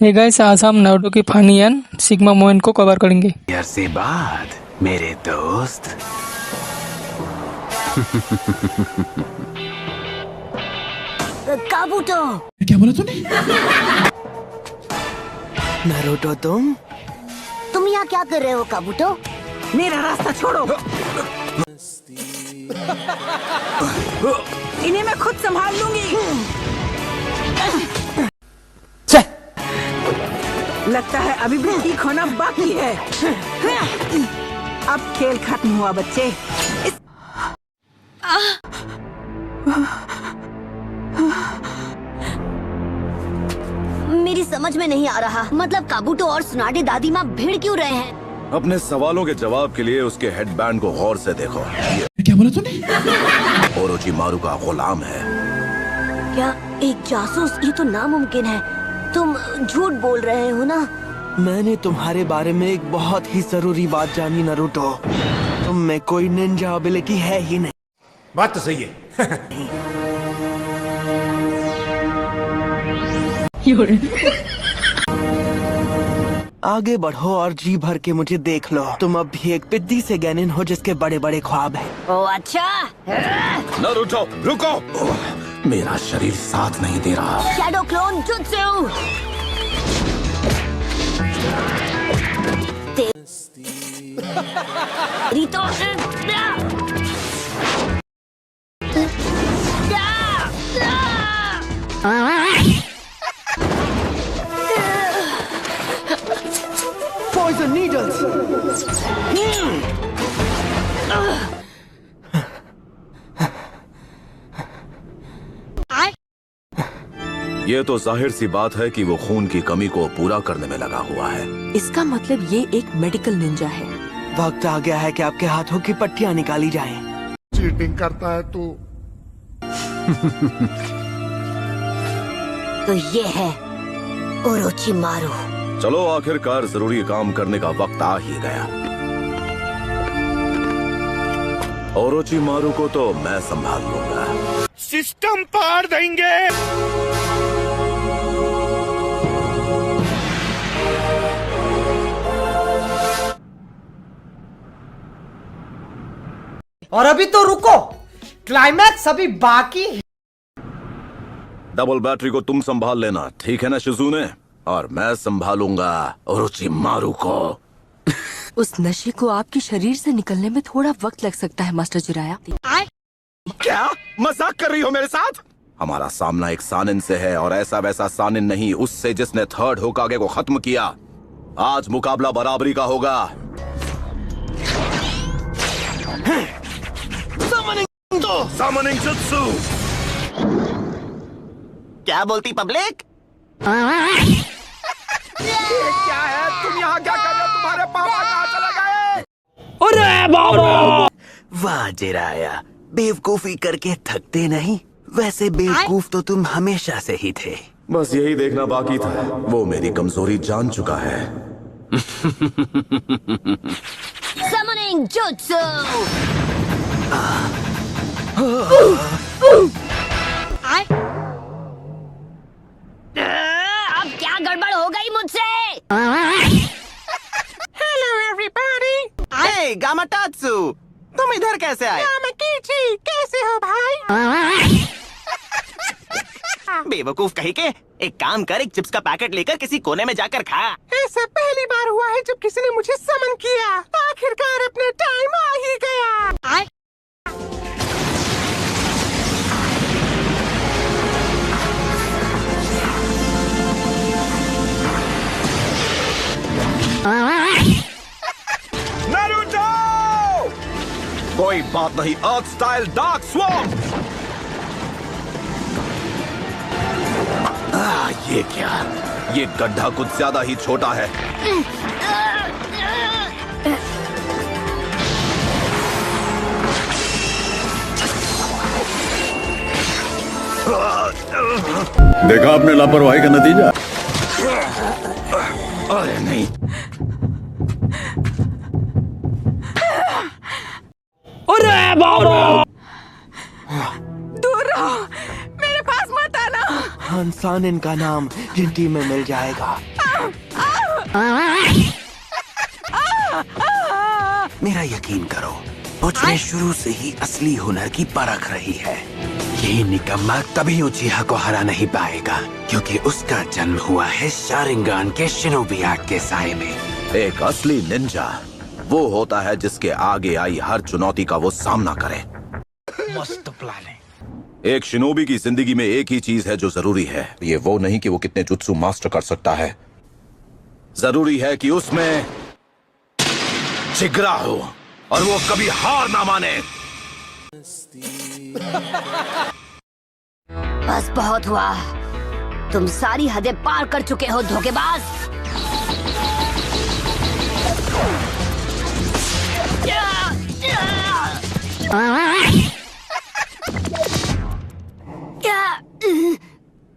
Hey guys, आज हम Naruto की फनी एंड सिग्मा मोमेंट को कवर करेंगे। यार से बात मेरे दोस्त। काबूतो। क्या बोला तूने? नारुतो तुम यहाँ क्या कर रहे हो काबूतो? मेरा रास्ता छोड़ो। इन्हें मैं खुद संभाल लूंगी। लगता है अभी भी ठीक होना बाकी है। अब खेल खत्म हुआ बच्चे। मेरी समझ में नहीं आ रहा, मतलब काबूतो और सुनाडे दादी माँ भिड़ क्यों रहे हैं? अपने सवालों के जवाब के लिए उसके हेडबैंड को गौर से देखो। ये क्या बोला तूने? ओरोचिमारू का गुलाम है। क्या एक जासूस? ये तो नामुमकिन है। तुम झूठ बोल रहे हो ना? मैंने तुम्हारे बारे में एक बहुत ही जरूरी बात जानी नारुतो। तुम में कोई निंजा एबिलिटी है ही नहीं। बात तो सही है। आगे बढ़ो और जी भर के मुझे देख लो। तुम अब भी एक पिद्दी से गैनिन हो जिसके बड़े बड़े ख्वाब हैं। ओ अच्छा। नारुतो रुको, मेरा शरीर साथ नहीं दे रहा। शैडो क्लोन जुत्सु। रितो। Poison needles. ये तो जाहिर सी बात है कि वो खून की कमी को पूरा करने में लगा हुआ है। इसका मतलब ये एक मेडिकल निंजा है। वक्त आ गया है कि आपके हाथों की पट्टियां निकाली जाएं। चीटिंग करता है तू। तो ये है ओरोचिमारू। चलो आखिरकार जरूरी काम करने का वक्त आ ही गया। ओरोचिमारू को तो मैं संभाल लूंगा। सिस्टम पार देंगे। और अभी तो रुको, क्लाइमैक्स अभी बाकी है। डबल बैटरी को तुम संभाल लेना, ठीक है ना शिजुने? और मैं संभालूंगा ओरोचिमारू को। उस नशे को आपके शरीर से निकलने में थोड़ा वक्त लग सकता है मास्टर जिराया। क्या मजाक कर रही हो मेरे साथ? हमारा सामना एक सानिन से है, और ऐसा वैसा सानिन नहीं, उससे जिसने थर्ड होकागे को खत्म किया। आज मुकाबला बराबरी का होगा। Summoning jutsu। क्या बोलती पब्लिक? क्या है? तुम यहाँ क्या कर रहे हो? तुम्हारे पापा कहाँ चले गए? अरे बाबा! वाह जिराया, बेवकूफी करके थकते नहीं। वैसे बेवकूफ तो तुम हमेशा से ही थे। बस यही देखना बाकी था। वो मेरी कमजोरी जान चुका है। Summoning jutsu। अब क्या गड़बड़ हो गई मुझसे? Hello everybody. हे गामाटात्सु, तुम इधर कैसे आए? गामाकीची, कैसे हो भाई? बेवकूफ कहीं के। एक काम कर, एक चिप्स का पैकेट लेकर किसी कोने में जाकर खा। ऐसा पहली बार हुआ है जब किसी ने मुझे समन किया। आखिरकार अपना टाइम आ ही गया। नारुतो! कोई बात नहीं, अर्थ स्टाइल डार्क स्वॉर्म। ये क्या? ये गड्ढा कुछ ज्यादा ही छोटा है। देखा आपने लापरवाही का नतीजा। अरे नहीं। अरे बाबा! दूर रहो, मेरे पास मत आना। महान सानिन का नाम जिंटी में मिल जाएगा। मेरा यकीन करो, पुचने शुरू से ही असली हुनर की परख रही है। ये निकम्मा कभी उचिहा को हरा नहीं पाएगा, क्योंकि उसका जन्म हुआ है शारिंगान के शिनोबी आर्ट के साए में। एक असली निंजा वो होता है जिसके आगे आई हर चुनौती का वो सामना करे। मस्त प्लान है। एक शिनोबी की जिंदगी में एक ही चीज है जो जरूरी है, ये वो नहीं कि वो कितने जुत्सु मास्टर कर सकता है, जरूरी है कि उसमें जिगरा हो और वो कभी हार ना माने। बस बहुत हुआ, तुम सारी हदें पार कर चुके हो धोखेबाज।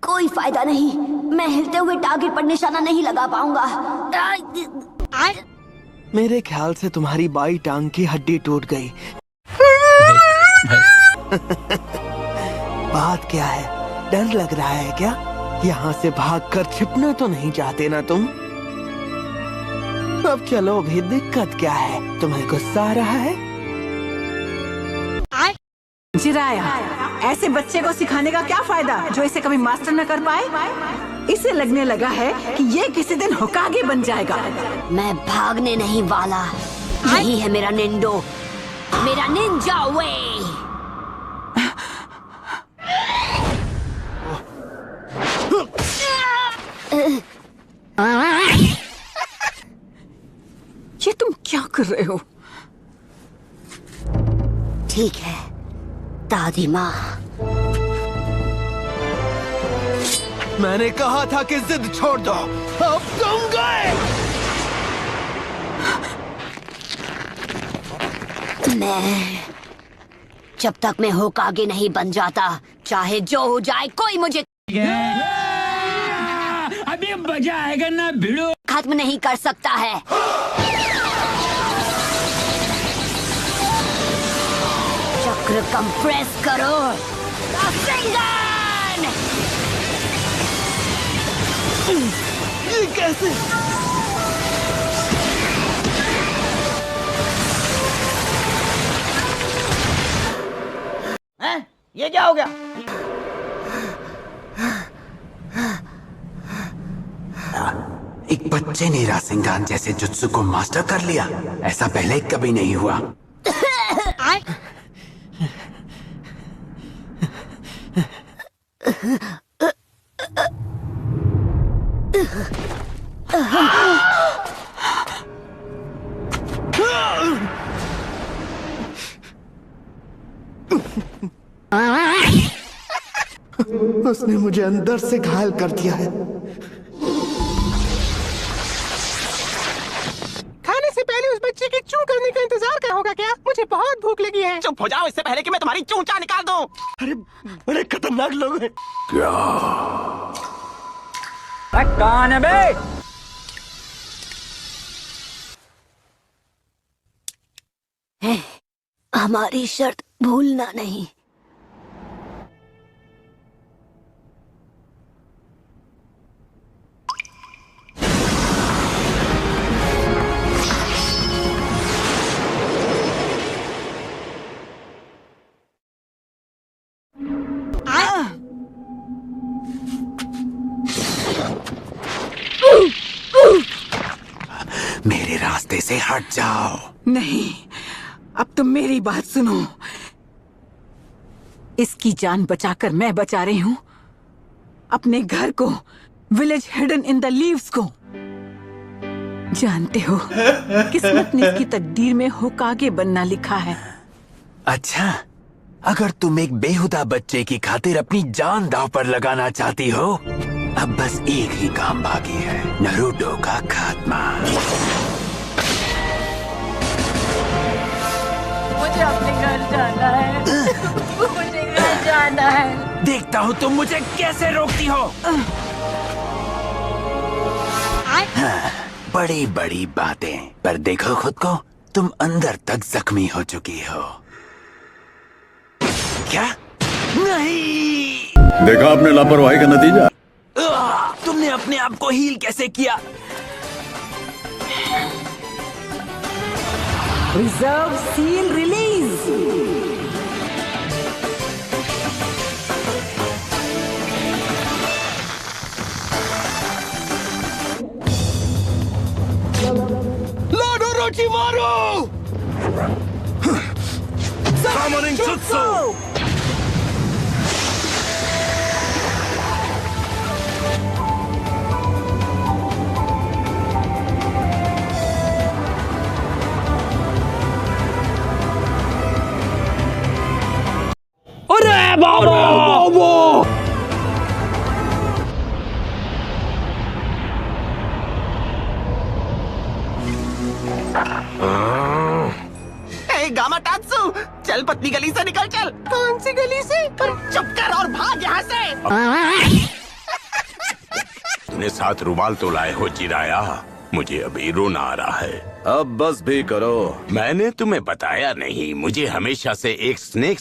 कोई फायदा नहीं, मैं हिलते हुए टारगेट पर निशाना नहीं लगा पाऊंगा। मेरे ख्याल से तुम्हारी बाई टांग की हड्डी टूट गई। बात क्या है, डर लग रहा है क्या? यहाँ से भागकर छिपना तो नहीं चाहते ना तुम? अब चलो भी, दिक्कत क्या है? तुम्हें गुस्सा आ रहा है? जिराया, ऐसे बच्चे को सिखाने का क्या फायदा जो इसे कभी मास्टर न कर पाए? इसे लगने लगा है कि ये किसी दिन होकागे बन जाएगा। मैं भागने नहीं वाला, यही है मेरा निंडो, मेरा निंजा वे। ये तुम क्या कर रहे हो? ठीक है दादी माँ। मैंने कहा था कि जिद छोड़ दो, अब तुम गए। जब तक मैं होकागे नहीं बन जाता, चाहे जो हो जाए कोई मुझे अभी मजा आएगा ना भिड़ो। खत्म नहीं कर सकता है। चक्र कंप्रेस करो, रासेंगान! ये कैसे? हैं? ये क्या हो गया? एक बच्चे ने रासेंगान जैसे जुत्सु को मास्टर कर लिया, ऐसा पहले कभी नहीं हुआ। उसने मुझे अंदर से घायल कर दिया है। खाने से पहले उस बच्चे की चूं करने का इंतजार क्या होगा क्या? मुझे बहुत भूख लगी है। चुप हो जाओ, इससे पहले कि मैं तुम्हारी चूंचा निकाल दूं। अरे बड़े खतरनाक लोग हैं। कौन है बे? हमारी शर्त भूलना नहीं। मेरे रास्ते से हट जाओ। नहीं, अब तुम मेरी बात सुनो। इसकी जान बचाकर मैं बचा रही हूँ अपने घर को, village hidden in the leaves को। जानते हो, किस्मत ने इसकी तकदीर में होकागे बनना लिखा है। अच्छा, अगर तुम एक बेहुदा बच्चे की खातिर अपनी जान दांव पर लगाना चाहती हो, अब बस एक ही काम बाकी है, नारुतो का खात्मा। मुझे अपने घर जाना है। मुझे घर जाना है। देखता हूँ तुम मुझे कैसे रोकती हो। हाँ, बड़ी बड़ी बातें, पर देखो खुद को, तुम अंदर तक जख्मी हो चुकी हो। क्या? नहीं। देखा आपने लापरवाही का नतीजा। तुमने अपने आप को हील कैसे किया? Reserve seal release. Lord Orochimaru! Summoning Jutsu! गामाटात्सु, चल पतली गली से निकल चल। कौन सी गली से? चुप कर और भाग यहाँ से। अपने साथ रुमाल तो लाए हो चिराया, मुझे अभी रोना आ रहा है। अब बस भी करो। मैंने तुम्हें बताया नहीं, मुझे हमेशा से एक स्नेक